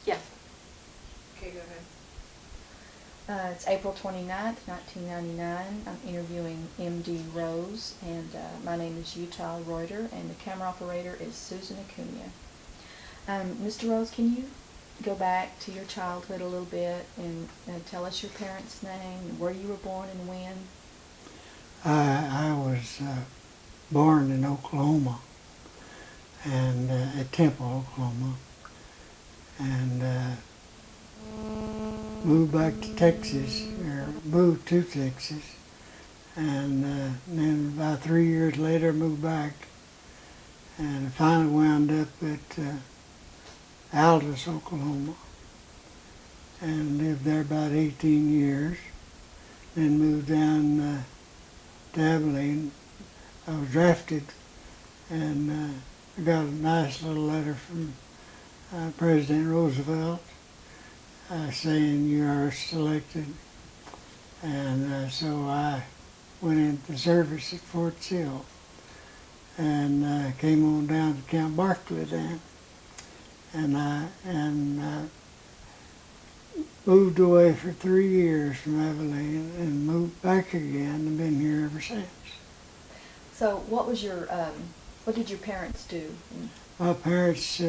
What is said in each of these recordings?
Yeah. Okay, go ahead. It's April 29th, 1999. I'm interviewing M.D. Rose, and my name is Utah Reuter, and the camera operator is Susan Acuna. Mr. Rose, can you go back to your childhood a little bit and tell us your parents' name, where you were born and when? I was born in Oklahoma, and at Temple, Oklahoma, and moved back to Texas, or moved to Texas, and then about 3 years later moved back, and I finally wound up at Aldous, Oklahoma, and lived there about 18 years. Then moved down to Abilene. I was drafted, and I got a nice little letter from President Roosevelt saying you are selected, and so I went into service at Fort Sill, and came on down to Camp Barkeley then, and I moved away for 3 years from Abilene and moved back again and been here ever since. So, what did your parents do? My parents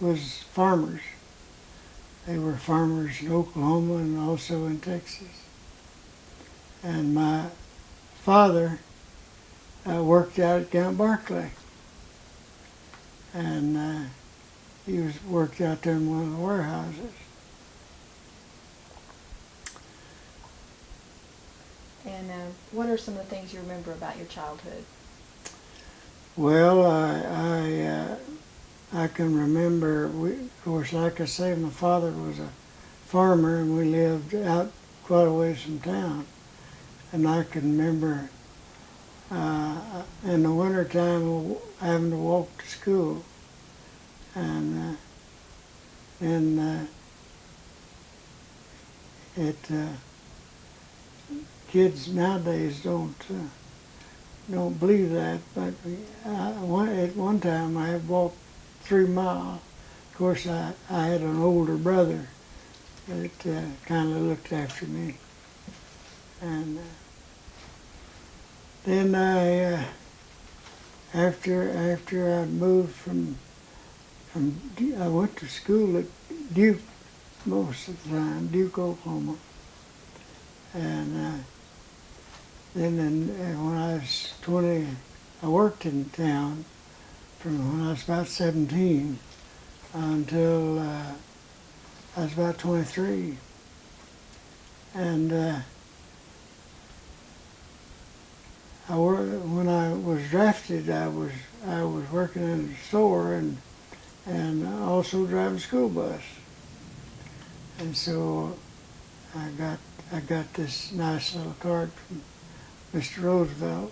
was farmers. They were farmers in Oklahoma and also in Texas. And my father worked out at Camp Barkeley, and he worked out there in one of the warehouses. And what are some of the things you remember about your childhood? Well, I can remember, of course, like I say, my father was a farmer and we lived out quite a ways from town. And I can remember in the wintertime having to walk to school. And then kids nowadays don't believe that, but at one time I had walked 3 miles. Of course, I had an older brother that kind of looked after me, and then after I moved I went to school at Duke most of the time, Duke, Oklahoma, and then when I was 20, I worked in town from when I was about 17 until I was about 23. And when I was drafted, I was working in a store and also driving a school bus. And so I got this nice little card from Mr. Roosevelt,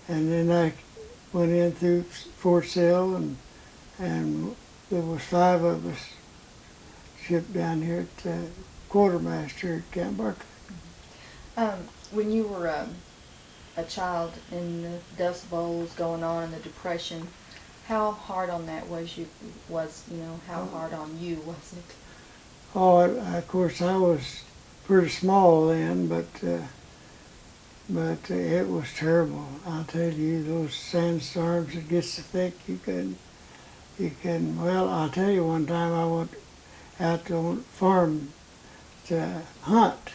and then I went in through Fort Sill, and there was 5 of us shipped down here at quartermaster at Camp Barkley. When you were a child in the Dust Bowls going on in the Depression, how hard on that how hard on you was it? Oh, of course I was pretty small then, but it was terrible. I'll tell you, those sandstorms, it gets so thick you couldn't, well, I'll tell you, one time I went out to the farm to hunt,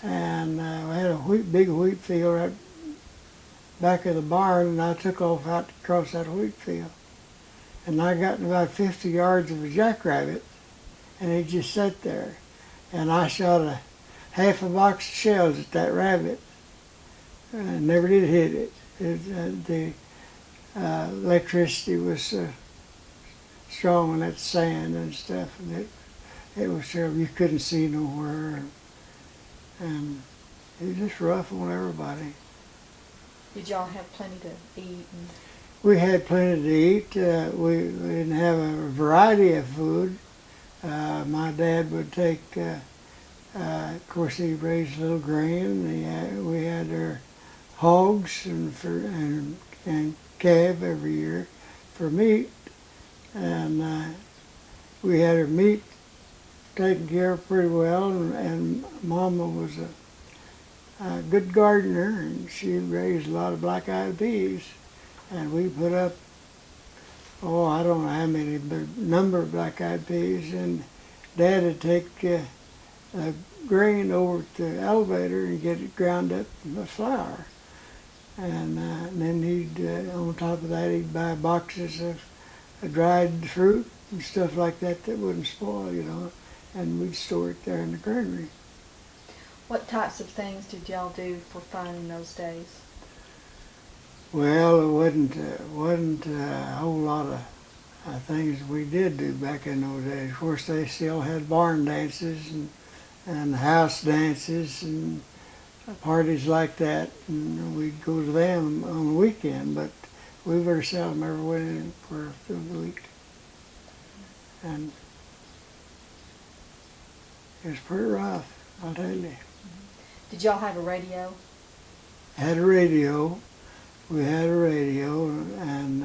and we had a big wheat field right back of the barn, and I took off out across that wheat field, and I got in about 50 yards of a jackrabbit, and he just sat there, and I shot half a box of shells at that rabbit. I never did hit it. The electricity was strong on that sand and stuff, and it was terrible. You couldn't see nowhere, and it was just rough on everybody. Did y'all have plenty to eat? We had plenty to eat. We didn't have a variety of food. My dad would take, of course, he raised little grain. We had our hogs and calf every year for meat, and we had her meat taken care of pretty well, and Mama was a good gardener, and she raised a lot of black-eyed peas, and we put up, oh, I don't know how many, but a number of black-eyed peas, and Dad would take the grain over to the elevator and get it ground up into flour. And then he'd, on top of that, he'd buy boxes of dried fruit and stuff like that that wouldn't spoil, you know, and we'd store it there in the granary. What types of things did y'all do for fun in those days? Well, it wasn't a whole lot of things we did do back in those days. Of course, they still had barn dances and house dances and parties like that, and we'd go to them on the weekend, but we very seldom ever went in for through the week. And it was pretty rough, I'll tell you. Did y'all have a radio? Had a radio. We had a radio, and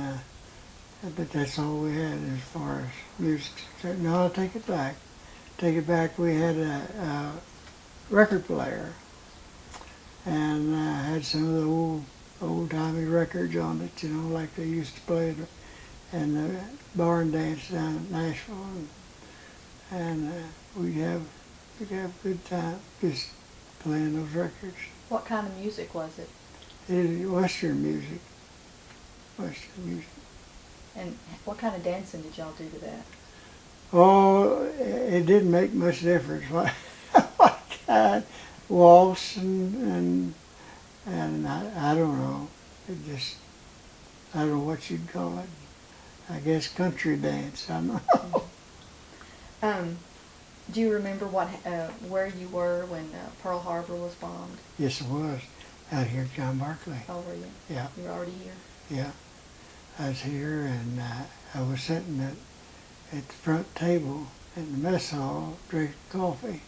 but that's all we had as far as music. No, I'll take it back. Take it back. We had a record player, and had some of the old-timey records on it, you know, like they used to play in the barn dance down at Nashville, and we'd have a good time just playing those records. What kind of music was it? It was Western music. And what kind of dancing did y'all do to that? Oh, it didn't make much difference. What kind? Waltz and I don't know. It just, I don't know what you'd call it. I guess country dance. I don't know. Do you remember where you were when Pearl Harbor was bombed? Yes, it was. Out here at John Barkeley. Oh, were you? Yeah. You were already here? Yeah. I was here, and I was sitting at the front table in the mess hall drinking coffee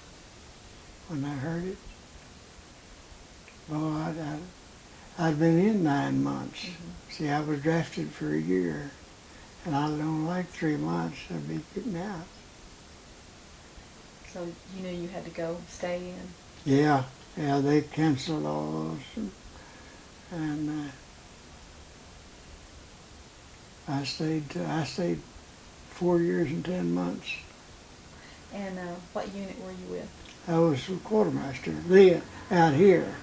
when I heard it. Well, I'd been in 9 months. Mm-hmm. See, I was drafted for a year, and I'd only like 3 months. I'd be getting out. So you knew you had to go stay in? Yeah, they canceled all those, and I stayed 4 years and 10 months. And what unit were you with? I was a quartermaster out here.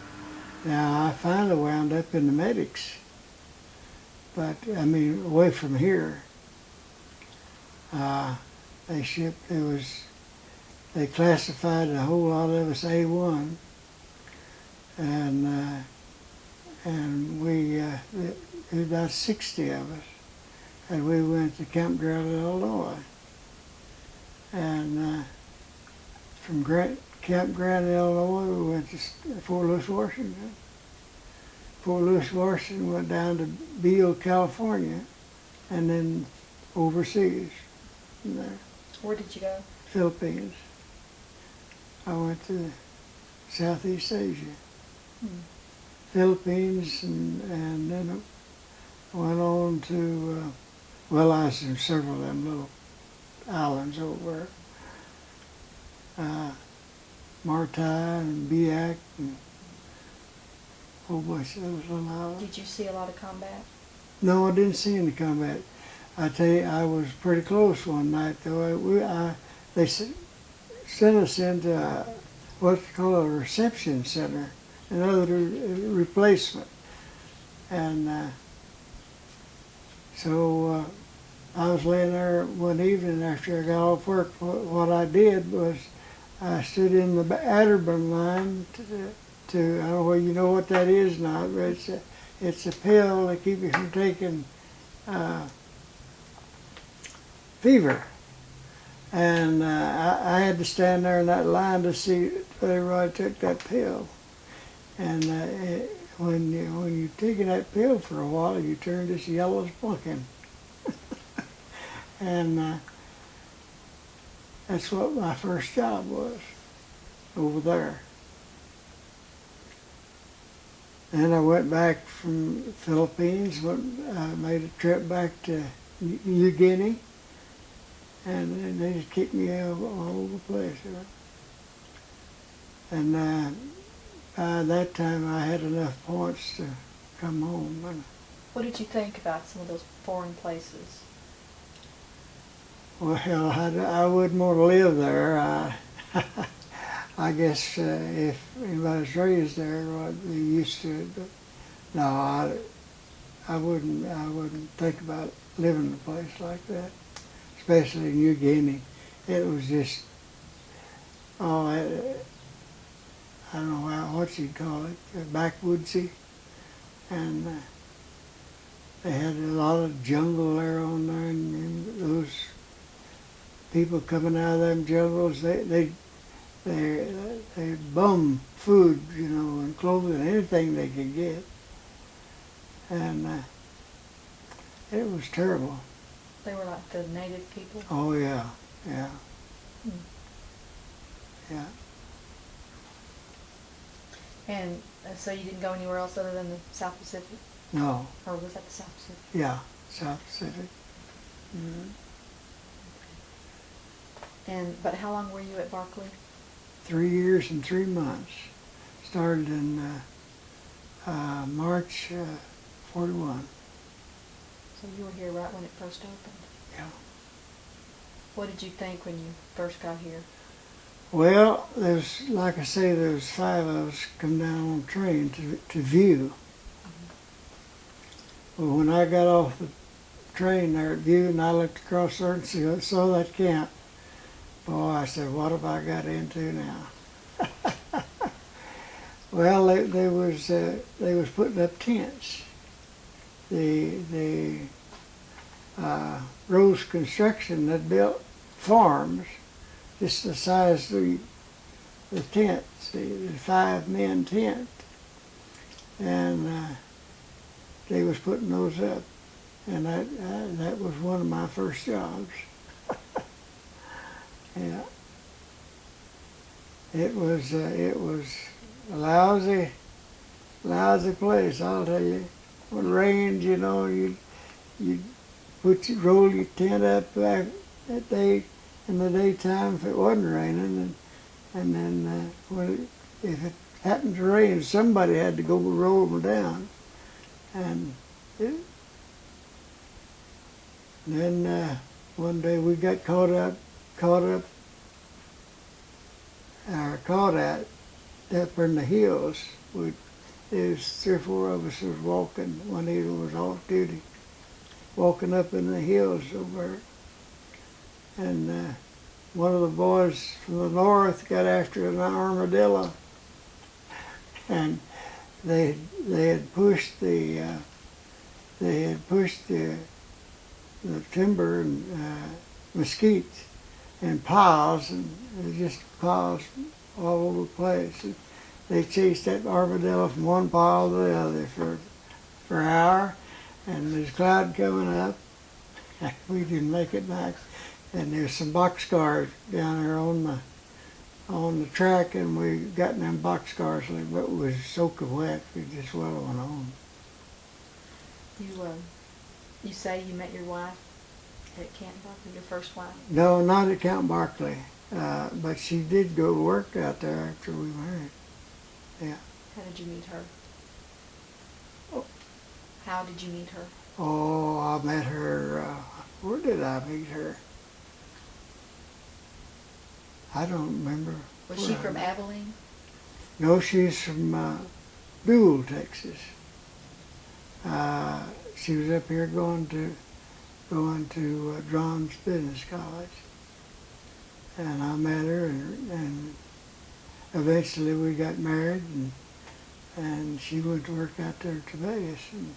Now, I finally wound up in the medics, but, I mean, away from here. They classified a whole lot of us A1, and we, there was about 60 of us, and we went to Camp Grant, Illinois. And from Camp Grant, Illinois, we went to Fort Lewis, Washington. Fort Lewis, Washington went down to Beale, California, and then overseas from there. Where did you go? Philippines. I went to Southeast Asia. Philippines, and then I went on to, well, I was in several of them little islands over Martai and Biak and a whole bunch of those little islands. Did you see a lot of combat? No, I didn't see any combat. I tell you, I was pretty close one night though. They sent us into what's called a reception center, another replacement, and so I was laying there one evening after I got off work. What I did was I stood in the Atterburn line to I don't know whether you know what that is now, but it's a pill to keep you from taking fever. And I had to stand there in that line to see whether I took that pill. And when you're taking that pill for a while, you turn this yellow as pumpkin. And that's what my first job was over there. Then I went back from the Philippines, made a trip back to New Guinea, and they just kicked me out all over the place. And by that time, I had enough points to come home. And, What did you think about some of those foreign places? well, I wouldn't want to live there. I guess if anybody's raised there, what they used to it. But no, I wouldn't. I wouldn't think about living in a place like that, especially New Guinea. It was just, oh, I don't know what you'd call it, backwoodsy, and they had a lot of jungle there on there, and those people coming out of them jungles, they bum food, you know, and clothing, anything they could get, and it was terrible. They were like the native people? Oh yeah, yeah, yeah. And so you didn't go anywhere else other than the South Pacific? No, Or was that the South Pacific? yeah, South Pacific. Mm-hmm. But how long were you at Barkeley? 3 years and 3 months. Started in March 41. So you were here right when it first opened. Yeah. What did you think when you first got here? Well, there's, like I say, there was 5 of us come down on the train to View. Well, when I got off the train there at View and I looked across there and saw that camp, boy, I said, what have I got into now? Well, they was putting up tents. The Rose Construction had built farms just the size of the tents, the 5-man tent, and they was putting those up, and that was one of my first jobs. Yeah, it was a lousy place, I'll tell you. When it rained, you know, you roll your tent up back that day in the daytime if it wasn't raining, and then if it happened to rain, somebody had to go roll them down, and then one day we got caught at up in the hills. There was 3 or 4 of us was walking. One of them was off duty, walking up in the hills over, and one of the boys from the north got after an armadillo, and they had pushed the timber and mesquite in piles, and just piles all over the place. And they chased that armadillo from one pile to the other for an hour, and there's a cloud coming up. We didn't make it back, and there's some boxcars down there on the track, and we got in them boxcars, but it was soaking wet. We just well went home. You say you met your wife at Camp Barkeley, your first wife? No, not at Camp Barkeley, but she did go to work out there after we married. Yeah. How did you meet her? Oh. How did you meet her? Oh, I met her, where did I meet her? I don't remember. Was she from Abilene? No, she's from Dual, Texas. She was up here going to Drum's Business College, and I met her, and eventually we got married, and she went to work out there to Vegas, and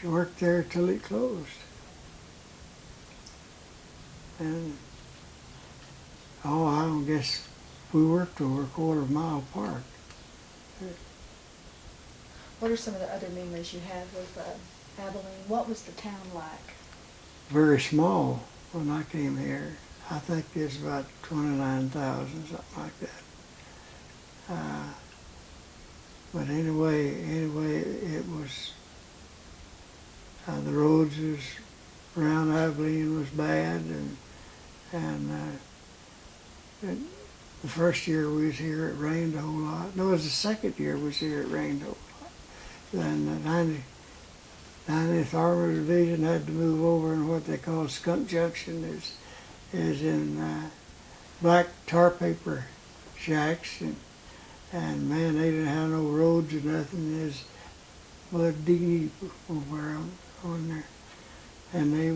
she worked there till it closed. And I don't guess we worked over a quarter-mile apart. What are some of the other memories you have with Abilene? What was the town like? Very small when I came here. I think it's about 29,000, something like that. But anyway, it was, the roads around Abilene was bad, and And the first year we was here, it rained a whole lot. No, it was the second year we was here, it rained a whole lot. Then the 90th Armored Division had to move over in what they call Skunk Junction, is in black tar paper shacks, and man, they didn't have no roads or nothing. There's mud deep over on there. And they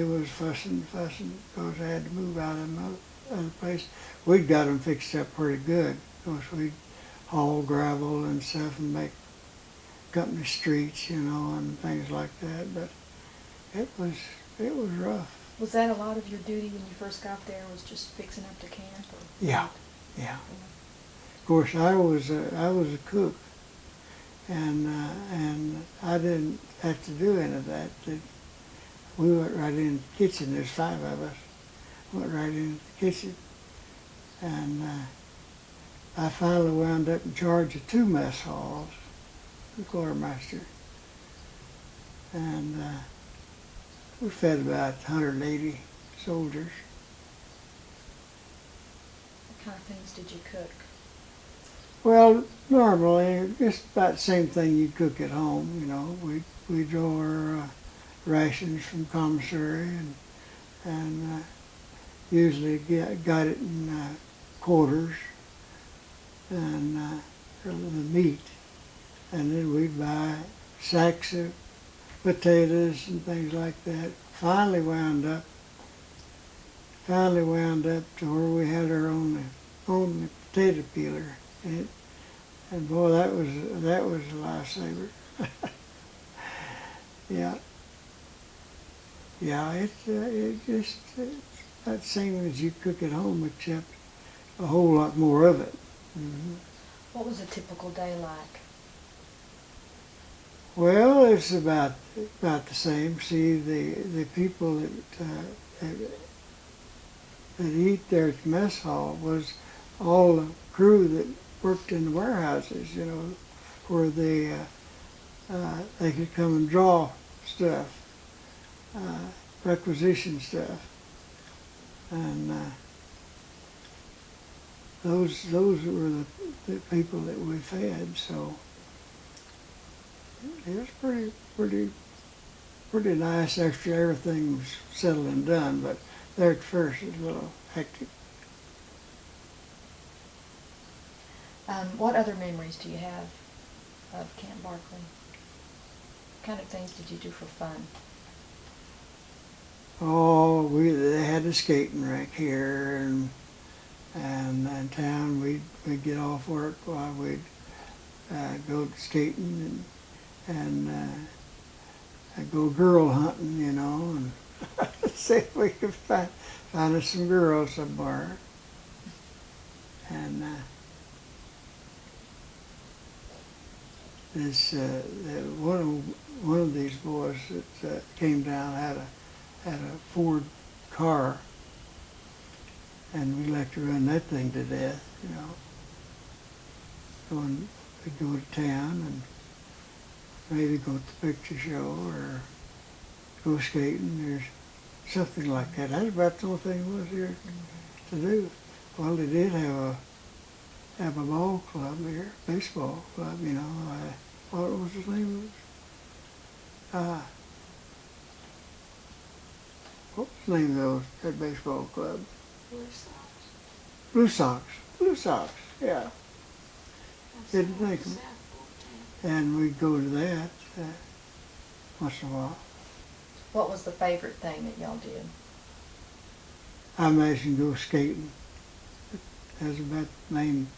was fussing, because they had to move out of another place. We'd got them fixed up pretty good. Of course, we'd haul gravel and stuff and make company streets, and things like that. But it was rough. Was that a lot of your duty when you first got there, was just fixing up the camp? Or? Yeah. Of course, I was a cook, and I didn't have to do any of that. We went right in the kitchen. There's 5 of us. Went right in the kitchen, and I finally wound up in charge of 2 mess halls, the quartermaster, and we fed about 180 soldiers. What kind of things did you cook? Well, normally just about the same thing you'd cook at home. We draw our rations from commissary, and usually got it in quarters, and the meat, and then we'd buy sacks of potatoes and things like that. Finally wound up to where we had our own potato peeler, and boy, that was a lifesaver. Yeah. Yeah, it's about the same as you cook at home, except a whole lot more of it. Mm-hmm. What was a typical day like? Well, it's about the same. See, the people that eat there at the mess hall was all the crew that worked in the warehouses, where they could come and draw stuff. Requisition stuff, and those were the people that we fed. So it was pretty nice after everything was settled and done. But there at first it was a little hectic. What other memories do you have of Camp Barkeley? What kind of things did you do for fun? Oh, they had a skating rink here, and in town we'd get off work while we'd go skating and go girl hunting, and see if we could find us some girls somewhere. And one of these boys that came down had a Ford car, and we like to run that thing to death, We'd go to town and maybe go to the picture show or go skating or something like that. That's about the only thing was here to do. Well, they did have a ball club here, baseball club, what was his name? What was the name of that baseball club? Blue Sox, yeah. Didn't think of it. And we'd go to that once in a while. What was the favorite thing that y'all did? I imagine go skating. That was about the main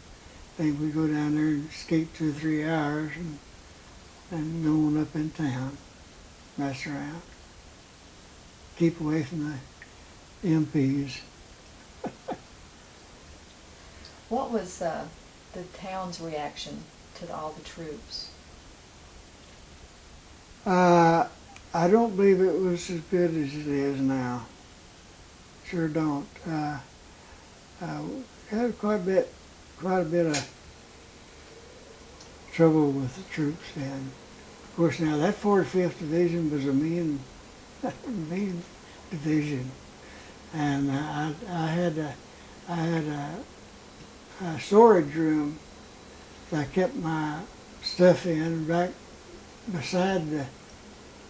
thing. We'd go down there and skate 2 or 3 hours and go on up in town, mess around. Keep away from the MPs. What was the town's reaction to all the troops? I don't believe it was as good as it is now. Sure don't. Had quite a bit of trouble with the troops, and of course now that 45th Division was a mean division, and I had a storage room that I kept my stuff in back beside the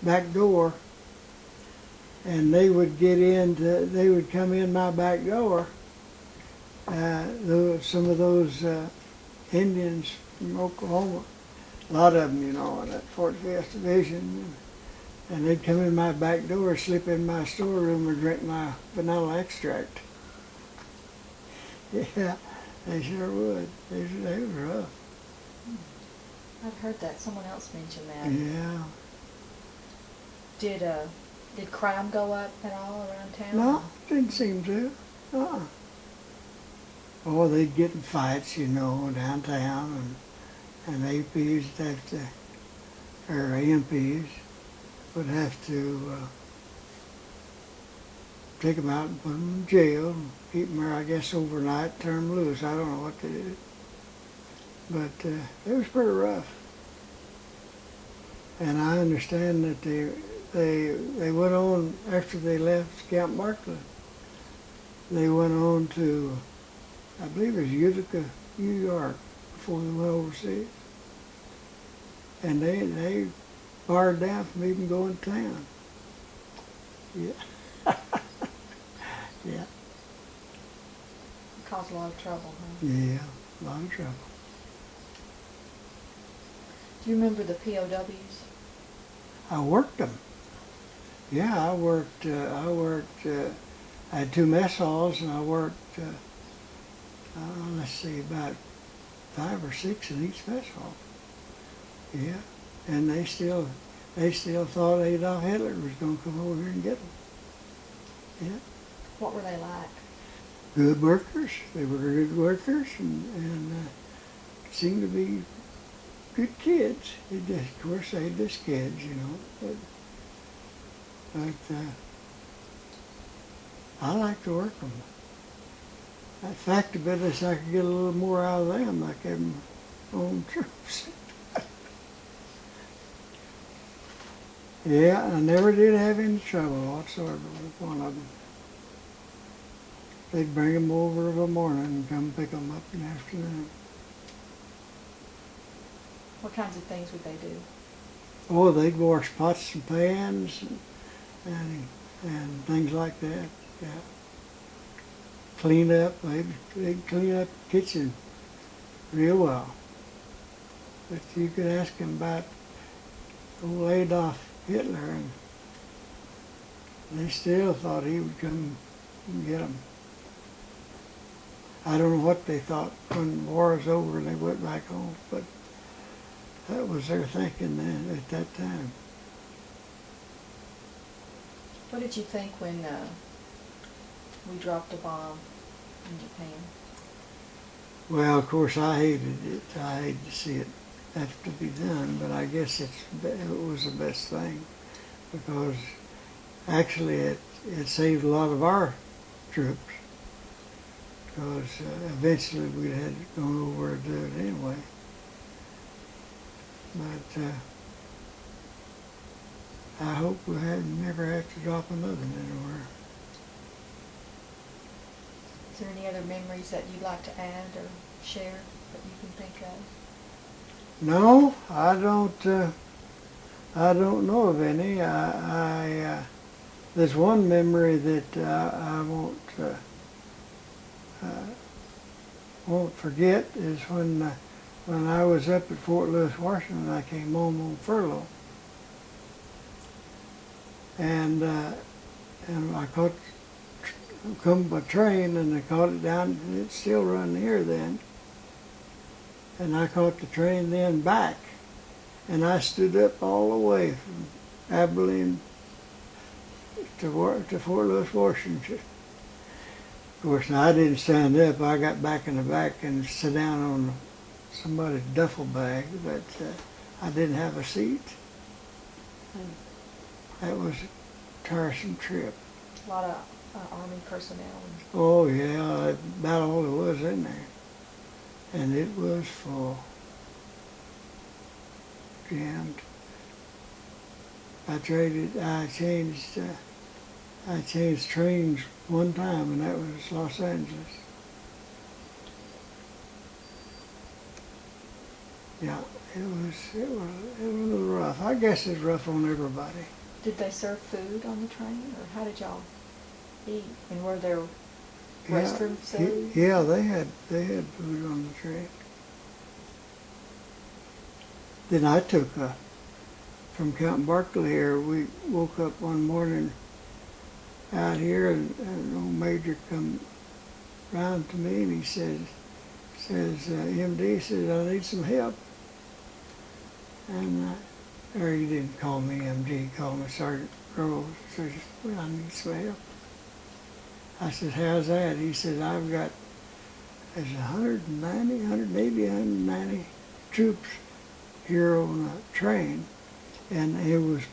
back door, and they would come in my back door. Some of those Indians from Oklahoma, a lot of them, you know, in that 45th Division, and they'd come in my back door, sleep in my storeroom, or drink my vanilla extract. Yeah, they sure would. They were rough. I've heard that. Someone else mentioned that. Yeah. Did crime go up at all around town? No, didn't seem to. Oh, they'd get in fights, you know, downtown, and APs would have to, or MPs would have to take them out and put them in jail, and keep them there, I guess, overnight, turn them loose. I don't know what they did. But it was pretty rough. And I understand that they went on, after they left Camp Barkeley, they went on to, I believe it was Utica, New York, before they went overseas. And they barred down from even going to town. Yeah. Yeah. It caused a lot of trouble, huh? Yeah, a lot of trouble. Do you remember the POWs? I worked them. Yeah, I had 2 mess halls, and I worked, let's see, about 5 or 6 in each mess hall. Yeah, and they still thought Adolf Hitler was going to come over here and get them. Yeah. What were they like? Good workers. They were good workers, and seemed to be good kids. Of course, they just kids, you know. But I like to work them. In fact, I bet I could get a little more out of them, like having my own troops. Yeah, I never did have any trouble whatsoever with one of them. They'd bring them over of a morning and come pick them up in the afternoon. What kinds of things would they do? Oh, they'd wash pots and pans and things like that. Yeah. Clean up. They'd clean up the kitchen real well. But you could ask them about old Adolf Hitler, and they still thought he would come and get them. I don't know what they thought when the war was over and they went back home, but that was their thinking then at that time. What did you think when we dropped a bomb in Japan? Well, of course, I hated it. I hated to see it have to be done, but I guess it was the best thing, because actually it saved a lot of our troops, because eventually we'd had to go over and do it anyway. But I hope we never have to drop another one anywhere. Is there any other memories that you'd like to add or share that you can think of? No, I don't know of any. There's one memory that I won't forget, is when I was up at Fort Lewis, Washington. I came home on furlough, and I come by train, and I caught it down. It's still running here then. And I caught the train then back, and I stood up all the way from Abilene to Fort Lewis, Washington. Of course, now I didn't stand up. I got back in the back and sat down on somebody's duffel bag, but I didn't have a seat. That was a tiresome trip. A lot of Army personnel. Oh yeah, about all there was in there. And it was full, jammed. I changed trains one time, and that was Los Angeles. Yeah, it was a little rough. I guess it's rough on everybody. Did they serve food on the train, or how did y'all eat? And were there Yeah, restroom facilities? yeah, they had food on the train. Then I took from Count Barkeley here. We woke up one morning out here, and an old major come round to me, and he says, MD says, I need some help. And or he didn't call me MD, he called me Sergeant Rose. He says, well, I need some help. I said, how's that? He said, I've got, there's 190, 180, 190 troops here on a train. And it was,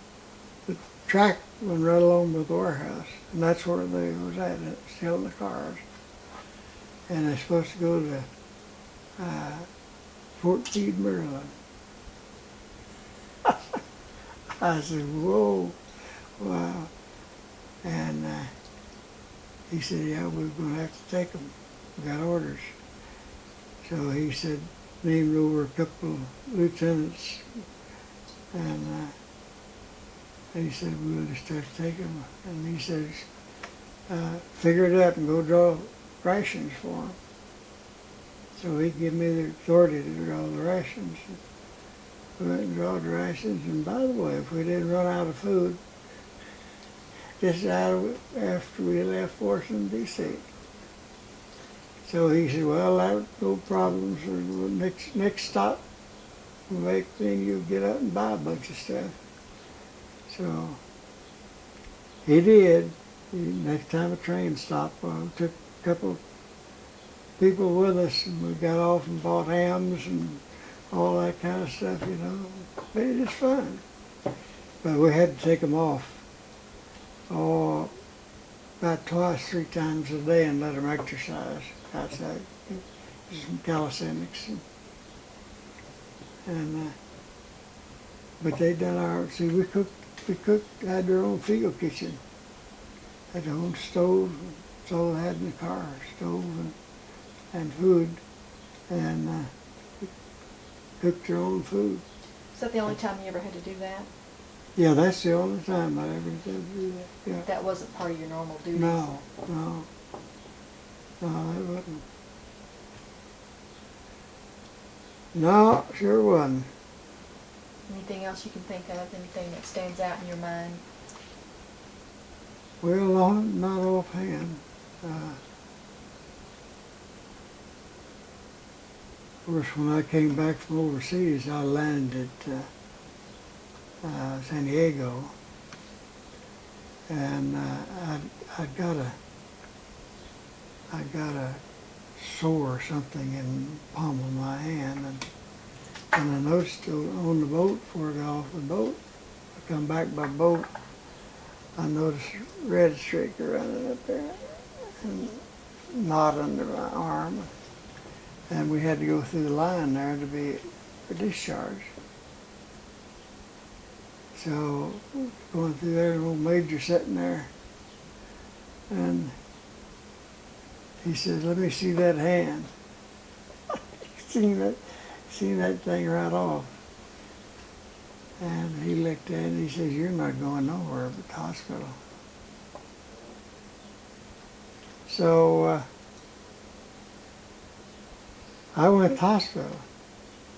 the track went right along with the warehouse. And that's where they was at, still in the cars. And they're supposed to go to Fort Meade, Maryland. I said, whoa, wow. And he said, yeah, we're going to have to take them. We got orders. So he said, named over a couple of lieutenants, and he said, we'll just have to take them. And he says, figure it out and go draw rations for them. So he gave me the authority to draw the rations. We went and drawed the rations, and by the way, if we didn't run out of food, just after we left Washington, D.C. So he said, well, that's no problem. So next stop, then you'll get out and buy a bunch of stuff. So he did. Next time a train stopped, we took a couple of people with us, and we got off and bought hams and all that kind of stuff, you know. But it was fun. But we had to take them off about twice, 3 times a day and let them exercise outside. Some calisthenics. And but they done our, see, we cooked, had their own field kitchen. Had their own stove, that's all they had in the car, stove and food. And cooked their own food. Is that the only time you ever had to do that? Yeah, that's the only time I ever did do that. Yeah. That wasn't part of your normal duties? No, that wasn't. No, sure wasn't. Anything else you can think of? Anything that stands out in your mind? Well, not offhand. Of course, when I came back from overseas, I landed at San Diego, and I got a sore or something in the palm of my hand, and I noticed on the boat before I got off the boat, I come back by boat, I noticed a red streak running up there, and knot under my arm. And we had to go through the line there to be discharged. So going through there, an old major sitting there, and he says, let me see that hand. seen that thing right off. And he looked at it and he says, you're not going nowhere but the hospital. So I went to the hospital,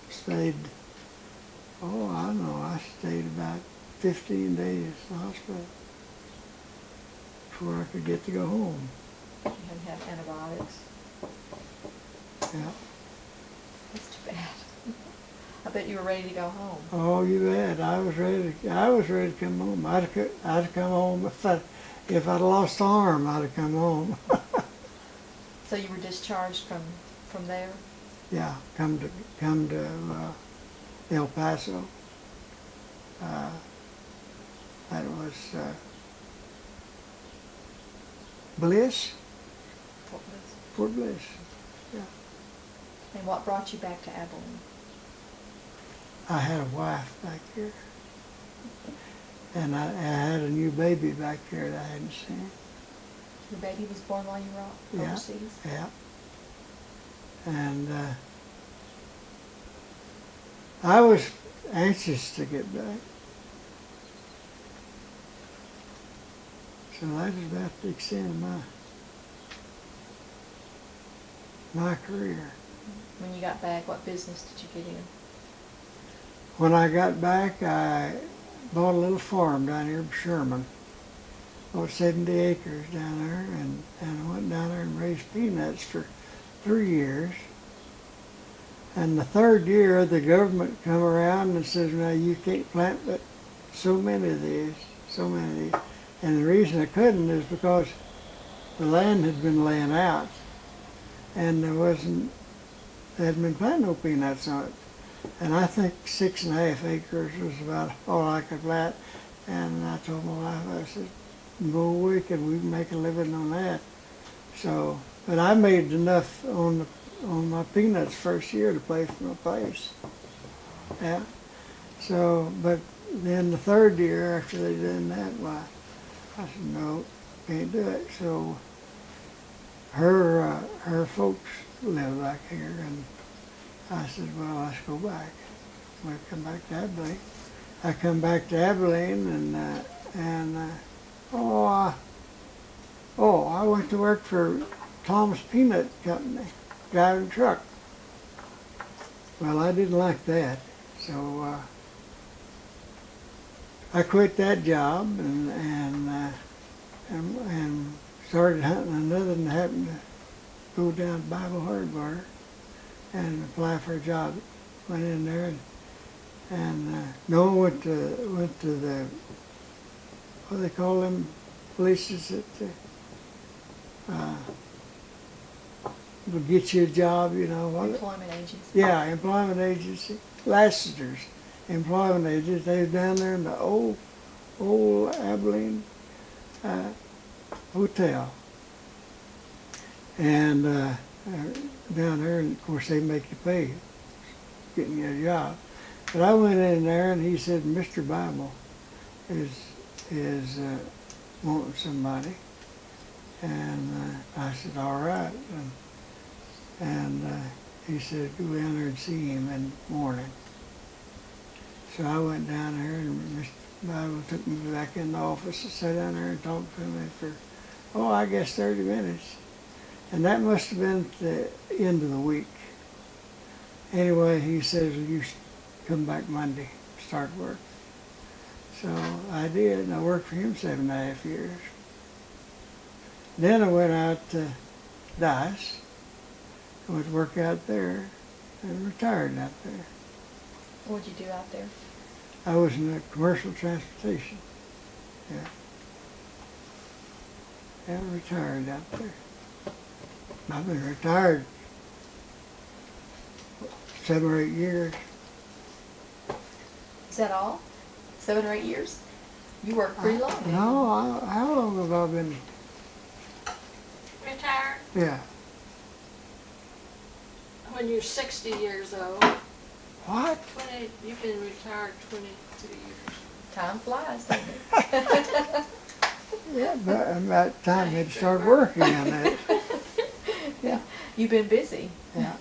stayed, I don't know, I stayed about 15 days in the hospital before I could get to go home. You had to have antibiotics. Yeah. That's too bad. I bet you were ready to go home. Oh, you bet. I was ready to come home. I'd have come home if I'd lost an arm, I'd have come home. So you were discharged from there? Yeah, come to El Paso. That was Bliss, Fort Bliss. Fort Bliss. Yeah. And what brought you back to Abilene? I had a wife back here, and I had a new baby back here that I hadn't seen. Your baby was born while you were Yeah. overseas? Yeah. And I was anxious to get back. So that was about the extent of my career. When you got back, what business did you get in? When I got back, I bought a little farm down here in Sherman. Bought 70 acres down there, and I went down there and raised peanuts for 3 years. And the third year, the government come around and says, "Now you can't plant but so many of these, so many of these." And the reason I couldn't is because the land had been laying out, and they hadn't been planting no peanuts on it. And I think 6.5 acres was about all I could plant. And I told my wife, I said, "No way can we make a living on that." So, but I made enough on my peanuts first year to pay for my place. Yeah. So, but then the third year after they done that, why, I said, "No, can't do it." So her folks live back here, and I said, "Well, let's go back." We come back to Abilene. I come back to Abilene, I went to work for Tom's Peanut Company, driving truck. Well, I didn't like that, so I quit that job and started hunting another, and happened to go down to Bible Hardware and apply for a job. Went in there and went to the, what do they call them places that will get you a job, you know. Employment agency. Yeah, employment agency. Lassiter's employment agency. They was down there in the old Abilene hotel. And down there, and of course they make you pay getting you a job. But I went in there and he said, "Mr. Bible is wanting somebody." And I said, "All right." And he said, "Go down there and see him in the morning." So I went down there, and Mr. Bible took me back in the office and sat down there and talked to me for, I guess 30 minutes. And that must have been at the end of the week. Anyway, he says, "You come back Monday, start work." So I did, and I worked for him 7.5 years. Then I went out to Dice. I went to work out there and retired out there. What'd you do out there? I was in the commercial transportation. Yeah. And retired out there. I've been retired 7 or 8 years. Is that all? 7 or 8 years? You worked pretty long then. No, how long have I been? Retired Yeah. when you're 60 years old. What? You've been retired 22 years. Time flies, doesn't it? Yeah, but about time they'd start working on that. Yeah. You've been busy. Yeah.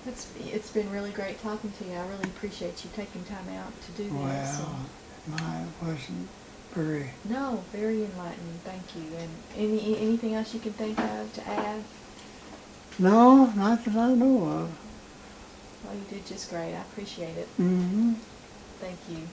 It's been really great talking to you. I really appreciate you taking time out to do this. Well, mine wasn't very. No, very enlightening. Thank you. And anything else you can think of to add? No, not that I know of. Well, you did just great. I appreciate it. Mm-hmm. Thank you.